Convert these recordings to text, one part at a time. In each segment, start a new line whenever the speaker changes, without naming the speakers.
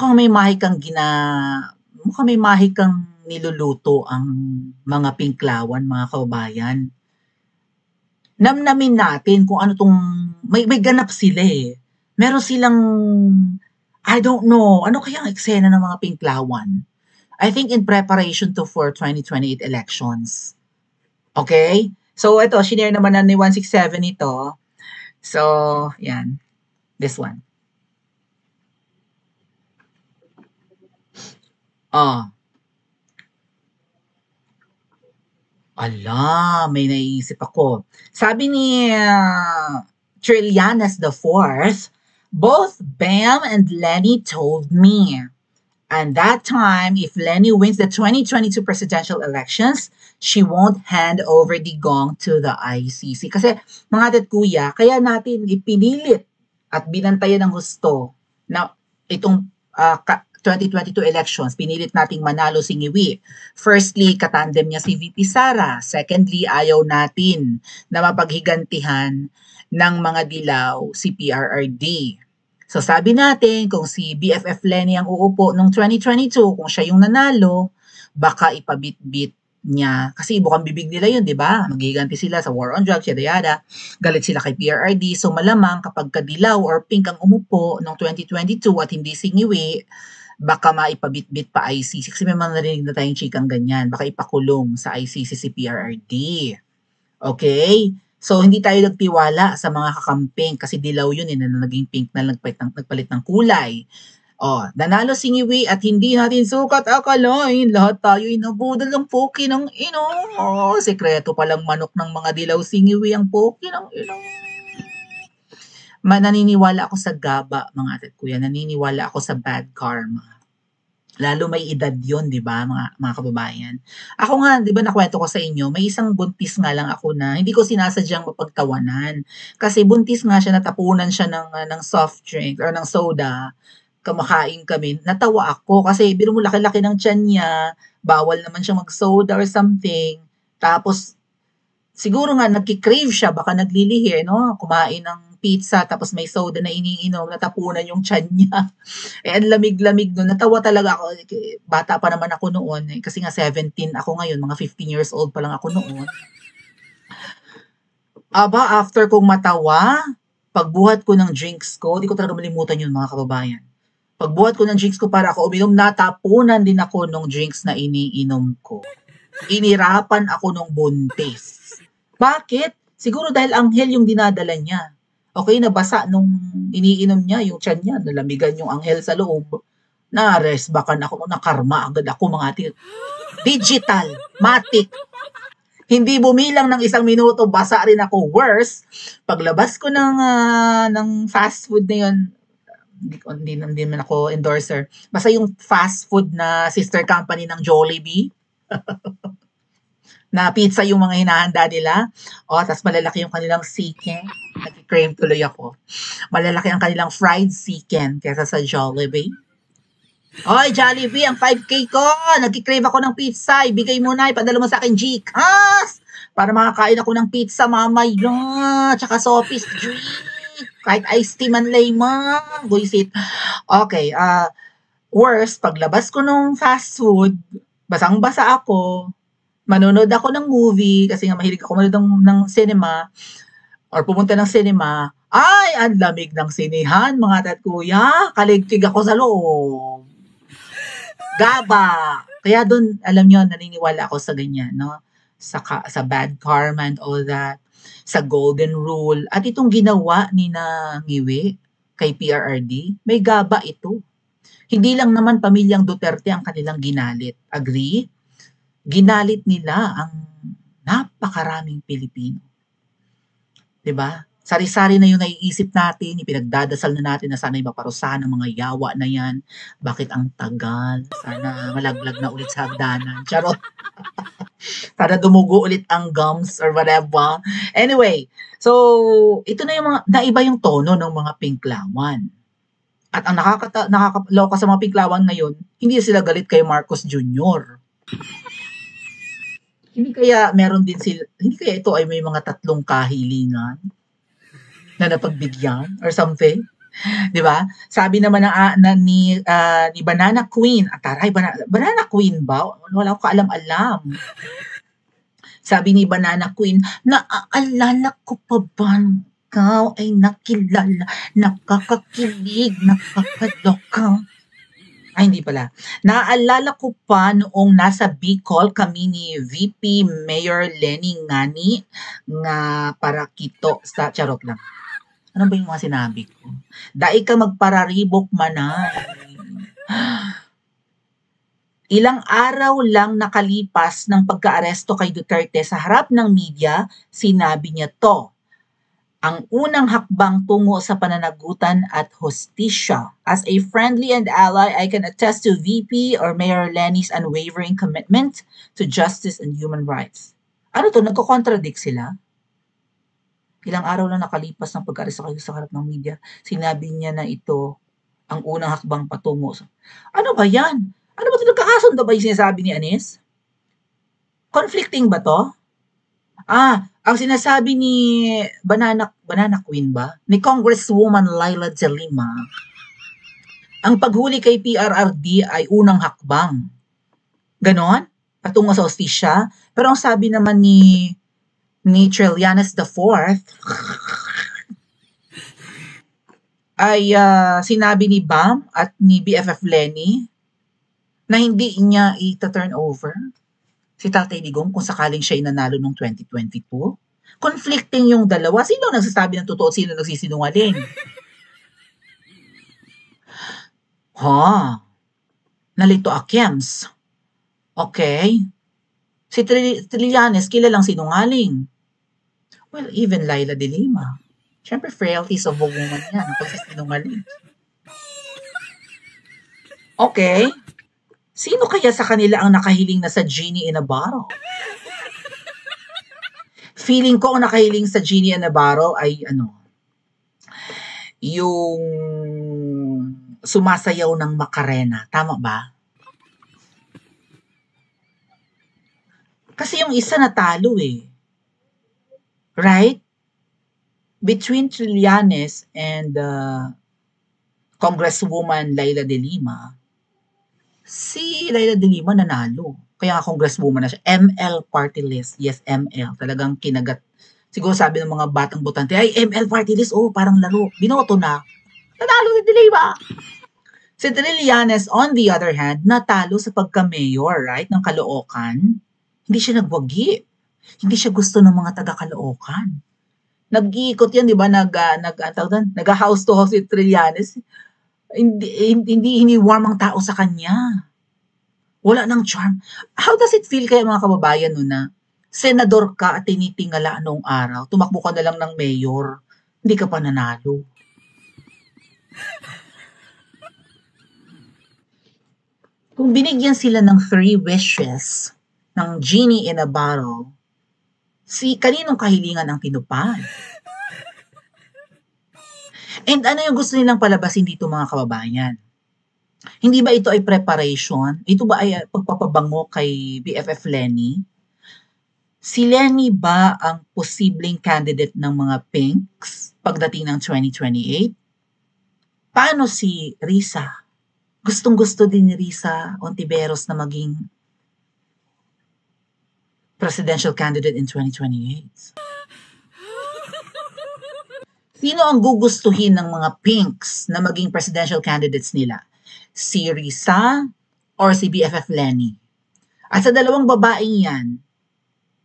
mukhang may mahikang mukhang may mahikang niluluto ang mga Pinklawan, mga kababayan. Namnamin natin kung ano 'tong may ganap sila, eh. Meron silang I don't know, ano kaya ang eksena ng mga Pinklawan? I think in preparation for 2028 elections. Okay? So ito, shinare naman na ni 167 ito. So, yan. This one. Oh. Ala, may naiisip ako. Sabi ni Trillianas the Fourth, both Bam and Lenny told me. And that time, if Lenny wins the 2022 presidential elections, she won't hand over the gong to the ICC. Kasi mga dad kuya, kaya natin ipinilit at binantayan ng gusto na itong 2022 elections, pinilit nating manalo si Ngiwi. Firstly, katandem niya si VP Sara. Secondly, ayaw natin na mapaghigantihan ng mga dilaw si PRRD. So sabi natin, kung si BFF Lenny ang uupo noong 2022, kung siya yung nanalo, baka ipabit-bit niya. Kasi bukang bibig nila yun, di ba? Maghiganti sila sa war on drugs, yada yada. Galit sila kay PRRD. So malamang kapag kadilaw or pink ang umupo noong 2022 at hindi si Ngiwi, baka maipabit-bit pa ICC. Kasi may mga narinig na tayong chikang ganyan. Baka ipakulong sa ICC si PRRD. Okay? So, hindi tayo nagtiwala sa mga kakamping kasi dilaw yun na naging pink na nagpalit ng kulay. Nanalo si Ngiwi at hindi natin sukat akalain. Lahat tayo inabudol ng poki ng ino. Sekreto palang manok ng mga dilaw si Ngiwi ang poki ng ino. Naniniwala ako sa gaba, mga ate at kuya. Naniniwala ako sa bad karma. Lalo may edad yon, di ba, mga kababayan? Ako nga, di ba nakwento ko sa inyo, may isang buntis nga lang ako na hindi ko sinasadyang mapagtawanan. Kasi buntis nga siya, natapunan siya ng soft drink or ng soda. Kumakain kami. Natawa ako kasi biro mo laki-laki ng tiyan niya, bawal naman siya mag-soda or something. Tapos, siguro nga nagki-crave siya, baka naglilihi, no? Kumain ng pizza, tapos may soda na iniinom, natapunan yung tiyan niya. Ang lamig-lamig nun. Natawa talaga ako. Bata pa naman ako noon. Kasi nga 17 ako ngayon. Mga 15 years old pa lang ako noon. Aba, after kong matawa, pagbuhat ko ng drinks ko, di ko talaga malimutan yun, mga kababayan. Pagbuhat ko ng drinks ko para ako uminom, natapunan din ako ng drinks na iniinom ko. Inirapan ako nung buntis. Bakit? Siguro dahil anghel yung dinadala niya. Okay, nabasa nung iniinom niya, yung tiyan niya, nalamigan yung anghel sa loob. Naresbakan ako, nakarma agad ako, mga ati. Digital, matic. Hindi bumilang ng 1 minuto, basa rin ako. Worse, paglabas ko ng fast food na yun, hindi naman ako endorser. Basta yung fast food na sister company ng Jollibee, na pizza yung mga hinahanda nila. Tapos malalaki yung kanilang chicken. Nag-crave tuloy ako. Malalaki ang kanilang fried chicken kaysa sa Jollibee. Oy, Jollibee, ang 5K ko! Nag-crave ako ng pizza. Ibigay mo na, ipadala mo sa akin Gcash! Para makakain ako ng pizza mamaya. Tsaka soft drink. Kahit iced tea man lamang. Buisit. Okay, worst, paglabas ko nung fast food, basang-basa ako, manonood ako ng movie, kasi nga mahilig ako manood ng cinema, or pumunta ng cinema, ay, ang lamig ng sinihan, mga tat kuya, kaligtig ako sa loob. Gaba. Kaya doon, alam nyo, naniniwala ako sa ganyan, no? Sa bad karma and all that, sa golden rule, at itong ginawa ni na Ngiwi kay PRRD, may gaba ito. Hindi lang naman pamilyang Duterte ang kanilang ginalit. Agree? Ginalit nila ang napakaraming Pilipino. 'Di ba? Sari-sari na yung naiisip natin, ipinagdadasal na natin na sana'y maparusahan ng mga yawa na yan. Bakit ang tagal? Sana malaglag na ulit sa hagdanan. Charot. Sana dumugo ulit ang gums or whatever. Anyway, so ito na yung naiba yung tono ng mga Pinklawan. At ang nakakaloka sa mga Pinklawan ngayon, hindi sila galit kay Marcos Jr. Hindi kaya ito ay may mga 3 kahilingan na napagbigyan or something? 'Di ba? Sabi naman ni Banana Queen, taray Banana Queen ba? Wala akong kaalam-alam. Sabi ni Banana Queen, naaalala ko pa ba ikaw ay nakilala, nakakakilig, nakakaloka. Ay, hindi pala. Naaalala ko pa noong nasa Bicol kami ni VP Mayor Lenny Ngani nga para kito sa charot lang. Ano ba yung mga sinabi ko? Dai ka magpararibok manay. Ilang araw lang nakalipas ng pagkaaresto kay Duterte sa harap ng media, sinabi niya to, ang unang hakbang tungo sa pananagutan at hostisya. As a friendly and ally, I can attest to VP or Mayor Lenny's unwavering commitment to justice and human rights. Ano to? Nagko-contradict sila? Ilang araw lang nakalipas ng pagkaaresto kayo sa harap ng media, sinabi niya na ito ang unang hakbang patungo sa... Ano ba yan? Ano ba ito? Nagkakasundo ba yung sinasabi ni Anis? Conflicting ba to? Ang sinasabi ni Banana Queen ba? Ni Congresswoman Laila de Lima, ang paghuli kay PRRD ay unang hakbang. Ganon? Patungo sa hostisya. Pero ang sabi naman ni Trillanes IV ay sinabi ni Bam at ni BFF Lenny na hindi niya i-turn over si Tatay Digong kung sakaling siya nanalo noong 2022. Conflicting yung dalawa. Sino nagsasabi ng totoo? Sino nagsisinungaling? Nalito Akems. Okay. Si Trillanes, kilalang sinungaling. Well, even Laila de Lima. Siyempre, frailties of a woman yan. Ang pagsisinungaling. Okay. Sino kaya sa kanila ang nakahiling na sa Genie in a Bottle? Feeling ko ang nakahiling sa Genie in a Bottle ay yung sumasayaw ng Macarena. Tama ba? Kasi yung isa natalo eh. Right? Between Trillanes and Congresswoman Laila de Lima, si Laila de Lima nanalo. Kaya congresswoman na siya. ML party list. Yes, ML. Talagang kinagat. Siguro sabi ng mga batang botante, ay, ML party list, parang laro. Binoto na. Nanalo si de Lima. Si Trillanes, on the other hand, natalo sa pagka-mayor, right, ng Caloocan. Hindi siya nagwagi. Hindi siya gusto ng mga taga-Caloocan. Nag-iikot yan, di ba? Nag-house to house si Trillanes. Hindi warm ang tao sa kanya. Wala nang charm. How does it feel kaya mga kababayan no na senador ka at tinitingala noong araw, tumakbo ka na lang ng mayor, hindi ka pa nanalo. Kung binigyan sila ng 3 wishes ng Genie in a Bottle, kaninong kahilingan ang tinupad? And ano yung gusto nilang palabasin dito mga kababayan? Hindi ba ito ay preparation? Ito ba ay pagpapabango kay BFF Lenny? Si Lenny ba ang posibleng candidate ng mga Pinks pagdating ng 2028? Paano si Risa? Gustong-gusto din ni Risa Ontiveros na maging presidential candidate in 2028. Sino ang gugustuhin ng mga Pinks na maging presidential candidates nila? Si Risa or si BFF Lenny? At sa dalawang babaeng yan,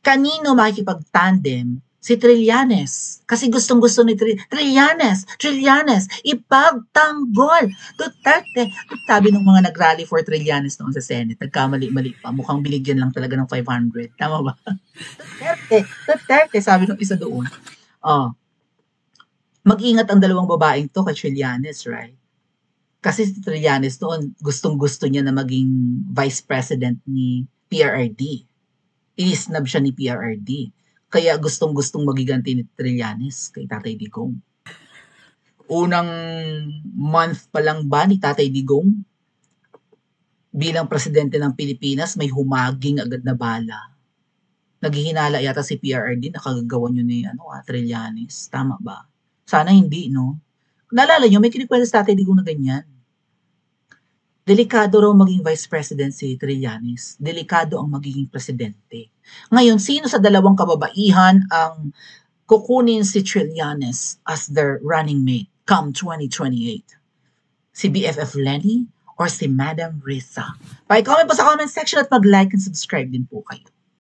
kanino makikipag-tandem? Si Trillanes. Kasi gustong-gusto ni Trillanes, ipagtanggol. Duterte. Sabi ng mga nag-rally for Trillanes noon sa Senate, nagkamali-mali pa. Mukhang binigyan lang talaga ng 500. Tama ba? Duterte, sabi ng isa doon. Mag-ingat ang dalawang babaeng to kay Trillanes, right? Kasi si Trillanes noon, gustong-gusto niya na maging vice president ni PRRD. Inisnab siya ni PRRD. Kaya gustong-gustong magiganti ni Trillanes kay Tatay Digong. Unang month pa lang ba ni Tatay Digong bilang presidente ng Pilipinas, may humaging agad na bala. Naghihinala yata si PRRD na kagagawan yun ni Trillanes. Tama ba? Sana hindi, no? Naalala nyo, may kinikwento sa Tatay Digong na ganyan. Delikado raw maging vice president si Trillanes. Delikado ang magiging presidente. Ngayon, sino sa dalawang kababaihan ang kukunin si Trillanes as their running mate come 2028? Si BFF Lenny or si Madam Risa? Pa-comment po sa comment section at mag-like and subscribe din po kayo.